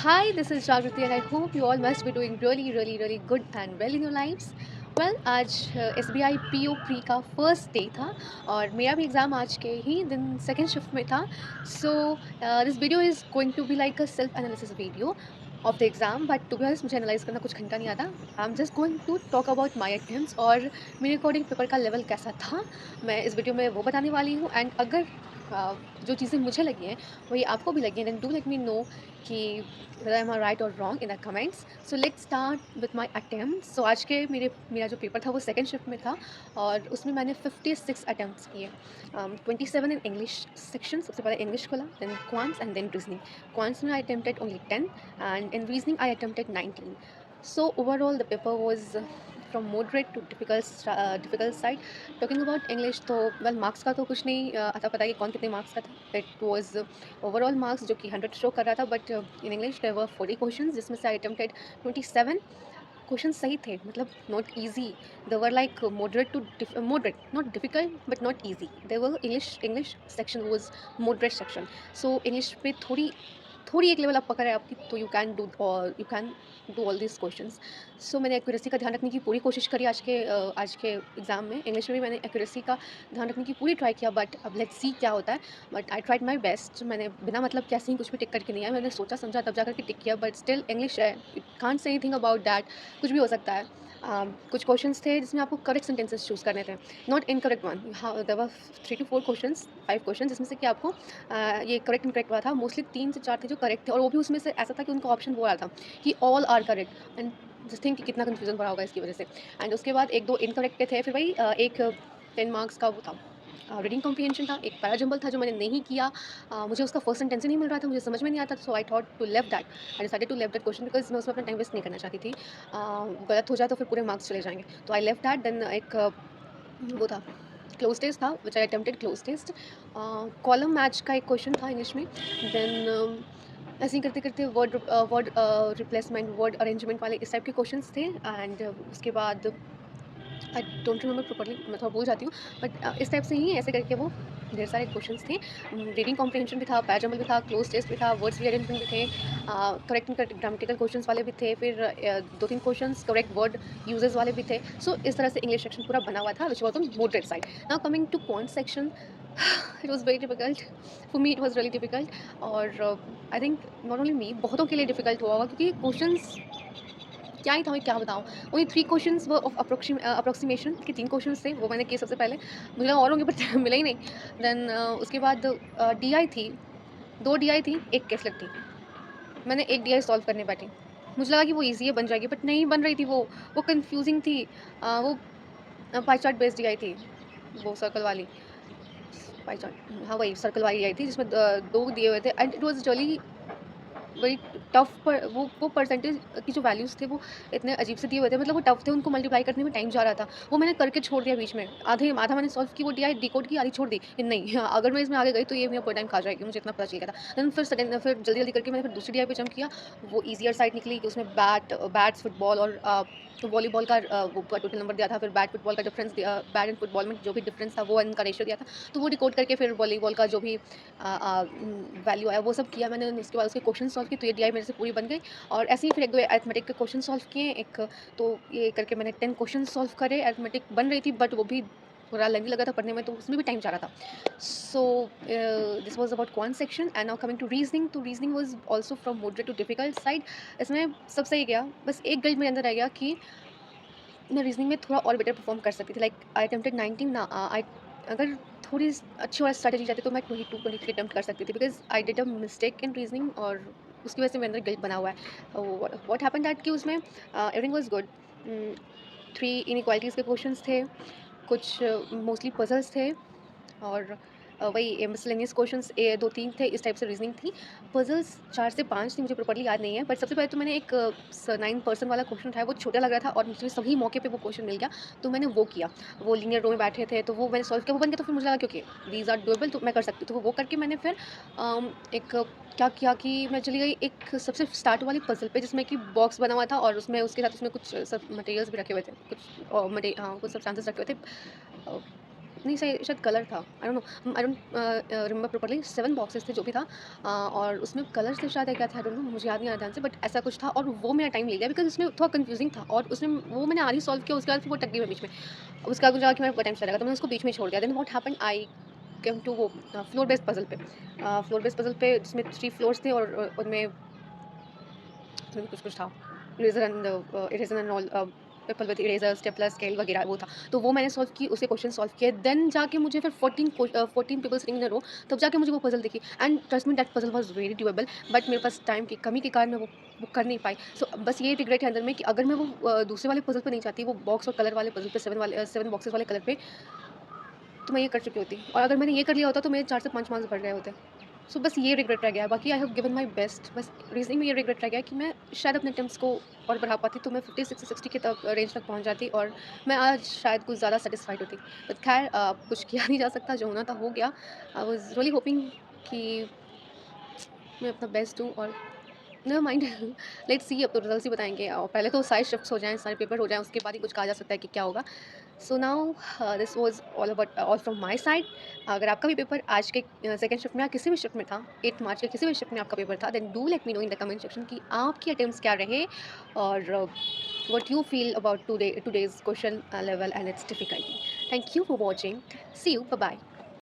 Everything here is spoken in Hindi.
Hi, this is Jagriti, and I hope you all must be doing really good and well in your lives. Well, आज S B I P O pre का फर्स्ट डे था और मेरा भी एग्ज़ाम आज के ही दिन सेकेंड शिफ्ट में था. So this video is going to be like a self analysis video of the exam, but to be honest मुझे एनालाइज करना कुछ घंटा नहीं आता. I am just going to talk about my attempts और मेरे अकॉर्डिंग पेपर का लेवल कैसा था. मैं इस वीडियो में वो बताने वाली हूँ, एंड अगर जो चीज़ें मुझे लगी हैं वही आपको भी लगी हैं, then do let me know कि whether am I right or wrong in the comments. So let's start with my attempts. So आज के मेरा जो पेपर था वो सेकंड शिफ्ट में था और उसमें मैंने 56 अटैम्प्ट्स किए. 27 इन इंग्लिश सेक्शन. सबसे पहले इंग्लिश खोला, then quants and then reasoning. Quants में I attempted only 10 and in reasoning I attempted 19. So overall the paper was from moderate to difficult side. Talking about English तो वेल मार्क्स का तो कुछ नहीं आता पता कि कौन कितने मार्क्स का था. इट वाज ओवरऑल मार्क्स जो कि 100 शो कर रहा था, but in English there were 40 questions जिसमें से आई अटेम्प्टेड 27. क्वेश्चन सही थे, मतलब not easy. They were like moderate to moderate, not difficult but not easy. They were English section was moderate section. So English पे थोड़ी थोड़ी एक लेवल आप पकड़ है आपकी, तो you can do all this questions. So मैंने एक्यूरेसी का ध्यान रखने की पूरी कोशिश करी आज के एग्ज़ाम में. इंग्लिश में भी मैंने एक्यूरेसी का ध्यान रखने की पूरी ट्राई किया, बट अब लेट्स सी क्या होता है. But I tried my best. मैंने बिना मतलब कैसे ही कुछ भी टिक करके नहीं आया. मैंने सोचा समझा तब जा करके टिक किया, बट स्टिल इंग्लिश है, it can't say anything about that. कुछ भी हो सकता है. कुछ क्वेश्चंस थे जिसमें आपको करेक्ट सेंटेंसेस चूज़ करने थे, नॉट इनकरेक्ट वन. हाँ, there were 3 to 4 questions, 5 question जिसमें से कि आपको ये करेक्ट इनकरेक्ट हुआ था. मोस्टली 3 से 4 थे जो करेक्ट थे, और वो भी उसमें से ऐसा था कि उनका ऑप्शन वो रहा था कि all are correct. And just think कि कितना कन्फ्यूजन पड़ा होगा इसकी वजह से. एंड उसके बाद 1-2 इनकरेक्ट थे. फिर वही एक 10 मार्क्स का वो था, रीडिंग कॉम्प्रिहेंशन था. एक पैराजंबल था जो मैंने नहीं किया. मुझे उसका फर्स्ट सेंटेंस ही नहीं मिल रहा था, मुझे समझ में नहीं आता. So I thought to left that. I decided to left that question because मैं उसमें अपना टाइम वेस्ट नहीं करना चाहती थी. गलत हो जाए तो फिर पूरे मार्क्स चले जाएंगे. तो आई लेफ्ट दैट. देन एक वो था, क्लोज टेस्ट था, which I attempted cloze test. Column match का एक क्वेश्चन था इंग्लिश में. देन ऐसे ही करते करते वर्ड रिप्लेसमेंट, वर्ड अरेंजमेंट वाले इस टाइप के क्वेश्चंस थे. एंड उसके बाद आई डोंट रिमेंबर प्रॉपर्ली, मैं थोड़ा भूल जाती हूँ. बट इस टाइप से ही ऐसे करके वो ढेर सारे क्वेश्चंस थे. रीडिंग कॉम्प्रिहेंशन भी था, पैराजंबल भी था, क्लोज टेस्ट भी था, वर्ड्स रीअरेंजमेंट भी थे, करेक्ट एंड ग्रामेटिकल क्वेश्चंस वाले भी थे. फिर 2-3 क्वेश्चंस करेक्ट वर्ड यूजेस वाले भी थे. सो इस तरह से इंग्लिश सेक्शन पूरा बना हुआ था, which was on moderate side. Now coming to quant section, it was very difficult for me. It was really difficult. और I think not only me, बहुतों के लिए डिफिकल्ट हुआ होगा, क्योंकि क्वेश्चंस क्या ही था, मैं क्या बताऊँ. ओनली 3 क्वेश्चंस वो ऑफ अप्रोक्सीमेशन के 3 क्वेश्चंस थे, वो मैंने किए सबसे पहले. मुझे लगा और होंगे बट मिला ही नहीं. देन उसके बाद डीआई थी, 2 डीआई थी, 1 केसलेट थी. मैंने 1 डीआई सॉल्व करने बैठी. मुझे लगा कि वो ईज़ी है, बन जाएगी, बट नहीं बन रही थी वो कन्फ्यूज़िंग थी. वो पाई चार्ट बेस्ड डीआई थी, वो सर्कल वाली. पाई चार्ट, हाँ, वही सर्कल वाली डीआई थी जिसमें 2 दिए हुए थे. एंड इट वाज़ रियली वही टफ. पर वो परसेंटेज की जो वैल्यूज़ थे वो इतने अजीब से दिए हुए थे, मतलब वो टफ थे, उनको मल्टीप्लाई करने में टाइम जा रहा था. वो मैंने करके छोड़ दिया बीच में. आधा मैंने सॉल्व की, वो डीआई डिकोड की, आधी छोड़ दी कि नहीं, हाँ, अगर मैं इसमें आगे गई तो ये मेरा पूरा टाइम खा जाएगी. मुझे इतना पता चल गया था. देन फिर जल्दी करके मैंने फिर दूसरी डीआई पे जंप किया. वो ईज़ियर साइड निकली कि उसमें बैट्स, फुटबॉल और वॉलीबॉल का वो टोटल नंबर दिया था. फिर बैट फुटबॉल का डिफरेंस दिया, बैट एंड फुटबॉल में जो भी डिफरेंस था वो इनका रेशियो दिया था. तो वो डिकोड करके फिर वॉलीबॉल का जो भी वैल्यू आया वो सब किया मैंने. उसके बाद उसके क्वेश्चन सॉल्व किए, तो ये डीआई मेरे से पूरी बन गई. और ऐसे ही फिर 1-2 अरिथमेटिक के क्वेश्चन सॉल्व किए. तो ये करके मैंने 10 क्वेश्चन सॉल्व करे. अरिथमेटिक बन रही थी, बट वो भी थोड़ा लेंथी लगा था पढ़ने में, तो उसमें भी टाइम जा रहा था. So this was about quant section. And now coming to reasoning. तो reasoning was also from moderate to difficult side. इसमें सब सही गया, बस एक गिल्ट मेरे अंदर रह गया कि मैं रीजनिंग में थोड़ा और बेटर परफॉर्म कर सकती थी. लाइक आई अटेम्प्टेड 19 ना. आई अगर थोड़ी अच्छी और स्ट्रैटेजी जाती तो मैं 22-23 अटेम्प्ट कर सकती थी, because I did a mistake in reasoning, और उसकी वजह से मेरे अंदर गिल्ट बना हुआ है. व्हाट हैपेंड दैट कि उसमें एवरीथिंग वाज गुड. 3 इनइक्वालिटीज़ के क्वेश्चंस थे, कुछ मोस्टली पजल्स थे, और वही मिसलेनियस क्वेश्चंस 2-3 थे. इस टाइप से रीजनिंग थी. पजल्स 4 से 5 थी, मुझे प्रॉपर्ली याद नहीं है. बट सबसे पहले तो मैंने एक 9 पर्सन वाला क्वेश्चन उठाया, वो छोटा लग रहा था और मुझे सभी मौके पे वो क्वेश्चन मिल गया, तो मैंने वो किया. वो लीनियर रो में बैठे थे, तो वो मैंने सॉल्व किया, वो बन गया. तो फिर मुझे लगा क्योंकि दीज आर डुएबल, तो मैं कर सकती हूँ. तो वो करके मैंने फिर एक क्या किया कि मैं चली गई एक सबसे स्टार्ट वाली पजल पे, जिसमें कि बॉक्स बना हुआ था, और उसमें उसके साथ उसमें कुछ सब मटेरियल्स भी रखे हुए थे, कुछ कुछ सब्सटेंसेस रखे हुए थे. नहीं सही शायद कलर था, I don't remember properly, 7 boxes थे जो भी था, और उसमें कलर्स थे शायद या क्या था, आई डोंट नो, मुझे याद नहीं आ रहा ध्यान से, बट ऐसा कुछ था और वो मेरा टाइम ले लिया बिकॉज़ उसमें थोड़ा कन्फ्यूजिंग था और उसमें वो मैंने आधी सॉल्व किया, उसके बाद फिर वो अटक गई मैं बीच में। उसके बाद मुझे लगा कि मेरा टाइम चला जाएगा, तो मैंने उसको बीच में ही छोड़ दिया। Then what happened, I came to वो फ्लोर बेस्ड पज़ल पे। फ्लोर बेस्ड पज़ल पे जिसमें 3 फ्लोर्स थे और उनमें उसमें कुछ-कुछ था। Eraser and all, people with eraser, stapler, scale वगैरह वो था। तो वो मैंने सॉल्व की, उसके क्वेश्चन सॉल्व किए। देन जाके मुझे फिर 14 पीपल सिटिंग इन अ रो, तब जाके मुझे वो पज़ल दिखी and trust me that puzzle was very doable, but मेरे पास टाइम की कमी के कारण मैं वो कर नहीं पाई। सो बस ये रिग्रेट है अंदर में कि अगर मैं वो दूसरे वाले पज़ल पे नहीं जाती, वो बॉक्स और कलर वाले पज़ल पे 7 बॉक्सेस वाले कलर पे, तो मैं ये कर चुकी होती और अगर मैंने ये कर लिया होता तो मेरे 4 से 5 मार्क्स बढ़ गए होते। सो बस ये रिग्रेट रह गया है, बाकी I have given my best. बस रीज़निंग में ये रिग्रेट रह गया है कि मैं शायद अपने अटेम्प्ट्स को और बढ़ा पाती, तो मैं 56 से 60 के तक रेंज तक पहुँच जाती और मैं आज शायद कुछ ज़्यादा सैटिस्फाइड होती। बट ख़ैर कुछ किया नहीं जा सकता, जो होना था हो गया। आई वाज़ रियली होपिंग कि मैं अपना बेस्ट दूँ और नेवर माइंड, लेट्स सी, अब तो रिजल्ट्स ही बताएँगे, और पहले तो सारे शिफ्ट्स हो जाएँ, सारे पेपर हो जाएँ, उसके बाद ही कुछ कहा जा सकता है कि क्या होगा। So now this was all from my side. अगर आपका भी पेपर आज के सेकंड शिफ्ट में या किसी भी शिफ्ट में था, 8 मार्च के किसी भी शिफ्ट में आपका पेपर था, then do let me know in the comment section कि आपके अटेम्प्ट्स क्या रहे और what you feel about today's question level and its difficulty. Thank you for watching. See you, bye bye.